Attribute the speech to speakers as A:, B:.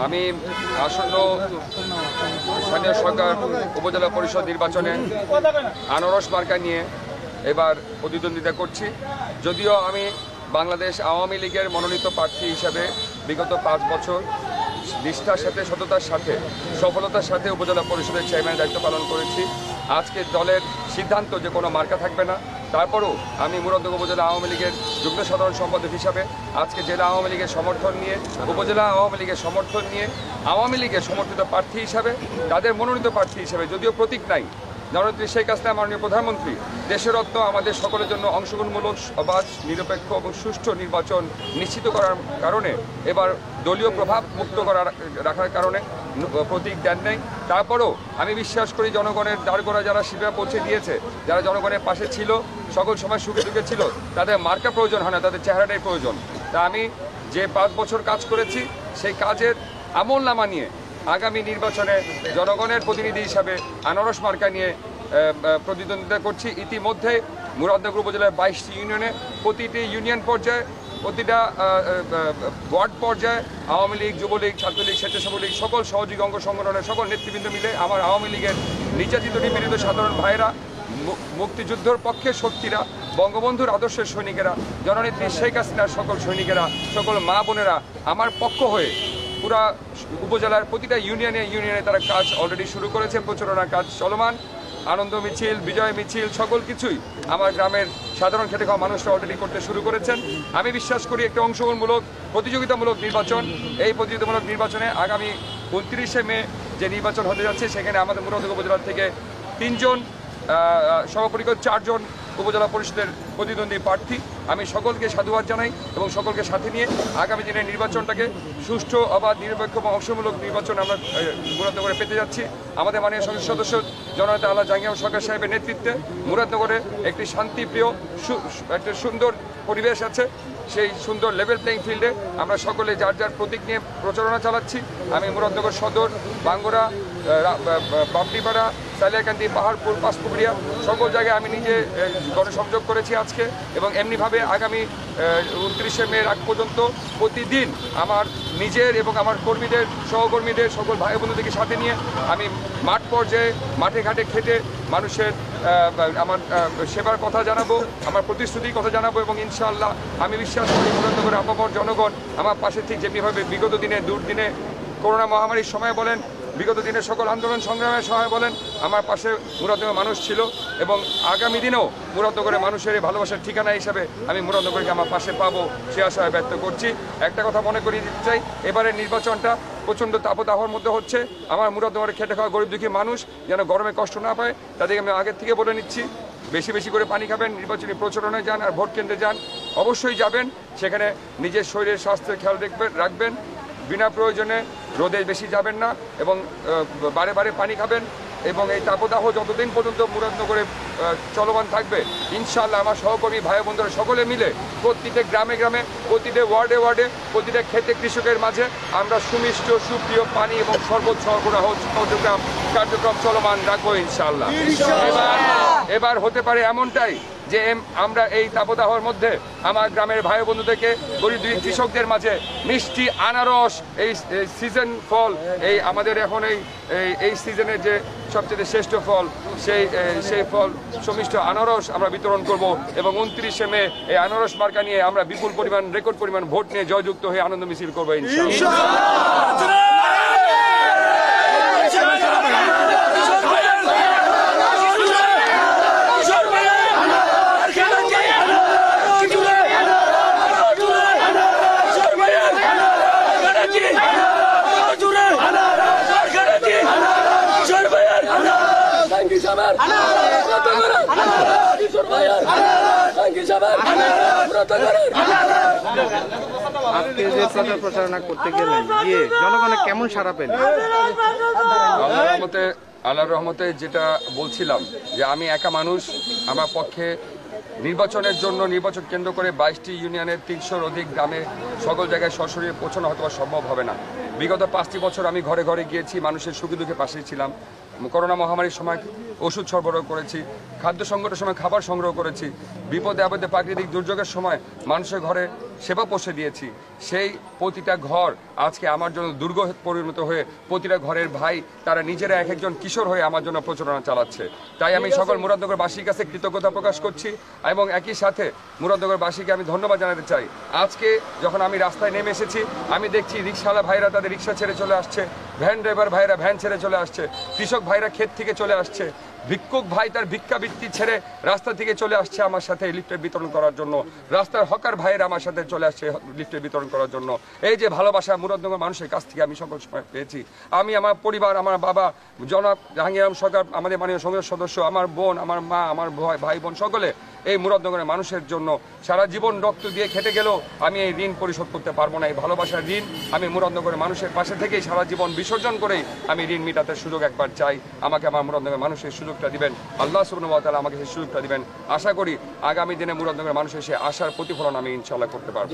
A: আমি আসন্ন স্থানীয় সরকার উপজেলা পরিষদ নির্বাচনে আনারস মার্কা নিয়ে এবার প্রতিদ্বন্দ্বিতা করছি। যদিও আমি বাংলাদেশ আওয়ামী লীগের মনোনীত প্রার্থী হিসেবে বিগত 5 বছর নিষ্ঠার সাথে, সততার সাথে, সফলতার সাথে উপজেলা পরিষদের চেয়ারম্যানের দায়িত্ব পালন করেছি। আজকে দলের সিদ্ধান্ত যে কোনো মার্কা থাকবে না, তারপরও আমি মুরাদনগর উপজেলা আওয়ামী লীগের যুগ্ম সাধারণ সম্পাদক হিসাবে আজকে জেলা আওয়ামী লীগের সমর্থন নিয়ে, উপজেলা আওয়ামী লীগের সমর্থন নিয়ে আওয়ামী লীগের সমর্থিত প্রার্থী হিসাবে, তাদের মনোনীত প্রার্থী হিসাবে, যদিও প্রতীক নাই, জননেত্রী শেখ হাসিনা মাননীয় প্রধানমন্ত্রী দেশরত্ন আমাদের সকলের জন্য অংশগ্রহণমূলক, অবাধ, নিরপেক্ষ এবং সুষ্ঠু নির্বাচন নিশ্চিত করার কারণে এবার দলীয় প্রভাব মুক্ত রাখার কারণে প্রতীক দেন নেই। তারপরও আমি বিশ্বাস করি জনগণের দাঁড়গোড়া যারা শিবিরে পৌঁছে দিয়েছে, যারা জনগণের পাশে ছিল, সকল সময় সুখে দুঃখে ছিল, তাদের মার্কা প্রয়োজন হয় না, তাদের চেহারাটাই প্রয়োজন। তা আমি যে 5 বছর কাজ করেছি সেই কাজের আমলনামা নিয়ে আগামী নির্বাচনে জনগণের প্রতিনিধি হিসাবে আনারস মার্কা নিয়ে প্রতিদ্বন্দ্বিতা করছি। ইতিমধ্যে মুরাদনগর উপজেলার 22টি ইউনিয়নে প্রতিটি ইউনিয়ন পর্যায়ে, প্রতিটা ওয়ার্ড পর্যায়ে আওয়ামী লীগ, যুবলীগ, ছাত্রলীগ, স্বেচ্ছাসেবক লীগ সকল সহযোগী অঙ্গ সংগঠনের সকল নেতৃবৃন্দ মিলে আমার আওয়ামী লীগের নির্যাতিত নিপীড়িত সাধারণ ভাইয়েরা, মুক্তিযুদ্ধের পক্ষের শক্তিরা, বঙ্গবন্ধুর আদর্শের সৈনিকেরা, জননেত্রী শেখ হাসিনার সকল সৈনিকেরা, সকল মা বোনেরা আমার পক্ষ হয়ে পুরা উপজেলার প্রতিটা ইউনিয়নে তারা কাজ অলরেডি শুরু করেছে। প্রচারণার কাজ চলমান, আনন্দ মিছিল, বিজয় মিছিল সকল কিছুই আমার গ্রামের সাধারণ খেটে খাওয়া মানুষরা অলরেডি করতে শুরু করেছেন। আমি বিশ্বাস করি একটা অংশগ্রহণমূলক, প্রতিযোগিতামূলক নির্বাচন, এই প্রতিযোগিতামূলক নির্বাচনে আগামী 29শে মে যে নির্বাচন হতে যাচ্ছে সেখানে আমাদের মুরাদনগর উপজেলা থেকে 3 জন, সর্বপরিকর 4 জন উপজেলা পরিষদের প্রতিদ্বন্দ্বী প্রার্থী। আমি সকলকে সাধুবাদ জানাই এবং সকলকে সাথে নিয়ে আগামী দিনের নির্বাচনটাকে সুষ্ঠু, অবাধ, নিরপেক্ষ এবং অংশমূলক নির্বাচন আমরা মুরাদনগরে পেতে যাচ্ছি। আমাদের মাননীয় সংসদ সদস্য জননেতা আল্লাহ জাহাঙ্গীর সরকার সাহেবের নেতৃত্বে মুরাদনগরে একটি শান্তিপ্রিয়, একটা সুন্দর পরিবেশ আছে। সেই সুন্দর লেভেল প্লেইং ফিল্ডে আমরা সকলে যার যার প্রতীক নিয়ে প্রচারণা চালাচ্ছি। আমি মুরাদনগর সদর, বাঙ্গুরা, বাপটিপাড়া, সালিয়াকান্দি, পাহাড়পুর, পাঁচপুকুরিয়া সকল জায়গায় আমি নিজে গণসংযোগ করেছি আজকে। এবং এমনিভাবে আগামী 29শে মে আগ পর্যন্ত প্রতিদিন আমার নিজের এবং আমার কর্মীদের, সহকর্মীদের, সকল ভাই বন্ধুদেরকে সাথে নিয়ে আমি মাঠ পর্যায়ে, মাঠে ঘাটে খেটে মানুষের আমার সেবার কথা জানাবো, আমার প্রতিশ্রুতির কথা জানাবো। এবং ইনশাআল্লাহ আমি বিশ্বাস করি মুরাদনগরের আপামর জনগণ আমার পাশে ঠিক যেমনিভাবে বিগত দিনে, দুর্দিনে, করোনা মহামারীর সময় বলেন, বিগত দিনের সকল আন্দোলন সংগ্রামের সময় বলেন, আমার পাশে মুরাদনগর মানুষ ছিল। এবং আগামী দিনেও মুরাদনগরের মানুষের এই ভালোবাসার ঠিকানা হিসাবে আমি মুরাদনগরকে আমার পাশে পাবো সে আশায় ব্যক্ত করছি। একটা কথা মনে করিয়ে দিতে চাই, এবারের নির্বাচনটা প্রচণ্ড তাপদাহর মধ্যে হচ্ছে। আমার মুরাদনগরে খেটে খাওয়া গরিব দুঃখী মানুষ যেন গরমে কষ্ট না পায়, তাদেরকে আমি আগের থেকে বলে নিচ্ছি, বেশি বেশি করে পানি খাবেন, নির্বাচনী প্রচারণায় যান, আর ভোট কেন্দ্রে যান, অবশ্যই যাবেন। সেখানে নিজের শরীরের স্বাস্থ্যের খেয়াল রাখবেন, বিনা প্রয়োজনে রোদে বেশি যাবেন না এবং বারে বারে পানি খাবেন। এবং এই তাপদাহ যতদিন পর্যন্ত মুরাদনগরে চলমান থাকবে, ইনশাআল্লাহ আমার সহকর্মী ভাই বন্ধুরা সকলে মিলে প্রতিটা গ্রামে গ্রামে, প্রতিটা ওয়ার্ডে ওয়ার্ডে, প্রতিটা ক্ষেতে কৃষকের মাঝে আমরা সুমিষ্ট, সুপ্রিয় পানি এবং শরবত সরবরাহ কার্যক্রম চলমান রাখবো ইনশাআল্লাহ। এবার হতে পারে এমনটাই যে আমরা এই তাপদাহর মধ্যে আমার গ্রামের ভাই বন্ধুদেরকে, গরিব কৃষকদের মাঝে মিষ্টি আনারস, এই সিজন ফল, এই আমাদের এখন এই সিজনের যে সবচেয়ে শ্রেষ্ঠ ফল, সেই ফল সুমিষ্ট আনারস আমরা বিতরণ করব। এবং 29শে মে এই আনারস মার্কা নিয়ে আমরা বিপুল পরিমাণ, রেকর্ড পরিমাণ ভোট নিয়ে জয়যুক্ত হয়ে আনন্দ মিছিল করবো ইনশাআল্লাহ।
B: আজকে যে প্রচার প্রচারণা করতে গেলেন, গিয়ে জনগণে কেমন সাড়া পেলেন?
A: আল্লাহর রহমতে যেটা বলছিলাম যে আমি একা মানুষ, আমার পক্ষে নির্বাচনের জন্য নির্বাচন কেন্দ্র করে 22টি ইউনিয়নের 300-র অধিক গ্রামে সকল জায়গায় সরাসরি পৌঁছানো হয়তো সম্ভব হবে না। বিগত 5টি বছর আমি ঘরে ঘরে গিয়েছি, মানুষের সুখে দুঃখে পাশেই ছিলাম। করোনা মহামারীর সময় ওষুধ সরবরাহ করেছি, খাদ্য সংকটের সময় খাবার সংগ্রহ করেছি, বিপদে আপদে প্রাকৃতিক দুর্যোগের সময় মানুষের ঘরে সেবা পৌঁছে দিয়েছি, সেই প্রতিটা ঘর আজকে আমার জন্য দুর্গ পরিণত হয়ে প্রতিটা ঘরের ভাই তারা নিজেরা এক একজন কিশোর হয়ে আমার জন্য প্রচারণা চালাচ্ছে। তাই আমি সকল মুরাদনগরবাসীর কাছে কৃতজ্ঞতা প্রকাশ করছি এবং একই সাথে মুরাদনগরবাসীকে আমি ধন্যবাদ জানাতে চাই। আজকে যখন আমি রাস্তায় নেমে এসেছি, আমি দেখছি রিক্সাওয়ালা ভাইরা তাদের রিক্সা ছেড়ে চলে আসছে, ভ্যান ড্রাইভার ভাইরা ভ্যান ছেড়ে চলে আসছে, কৃষক ভাইরা ক্ষেত থেকে চলে আসছে, ভিক্ষুক ভাই তার ভিক্ষাবৃত্তি ছেড়ে রাস্তা থেকে চলে আসছে আমার সাথে লিফটের বিতরণ করার জন্য, রাস্তার হকার ভাইয়েরা আমার সাথে চলে আসছে লিফটের বিতরণ করার জন্য। এই যে ভালোবাসা মুরাদনগর মানুষের কাছ থেকে আমি সকল সময় পেয়েছি। আমি আমার পরিবার, আমার বাবা জনাব জাহাঙ্গীর আলম সরকার, আমাদের মাননীয় সংসদ সদস্য, আমার বোন, আমার মা, আমার ভাই বোন সকলে এই মুরাদনগরের মানুষের জন্য সারা জীবন রক্ত দিয়ে খেটে গেলেও আমি এই ঋণ পরিশোধ করতে পারবো না। এই ভালোবাসার ঋণ আমি মুরাদনগরের মানুষের পাশে থেকেই সারা জীবন বিসর্জন করেই আমি ঋণ মেটাতে সুযোগ একবার চাই। আমাকে আমার মুরাদনগরের মানুষের সুযোগটা দিবেন, আল্লাহ সুবহানাহু ওয়া তাআলা আমাকে সেই সুযোগটা দিবেন। আশা করি আগামী দিনে মুরাদনগরের মানুষের সেই আশার প্রতিফলন আমি ইনশাআল্লাহ করতে পারবো।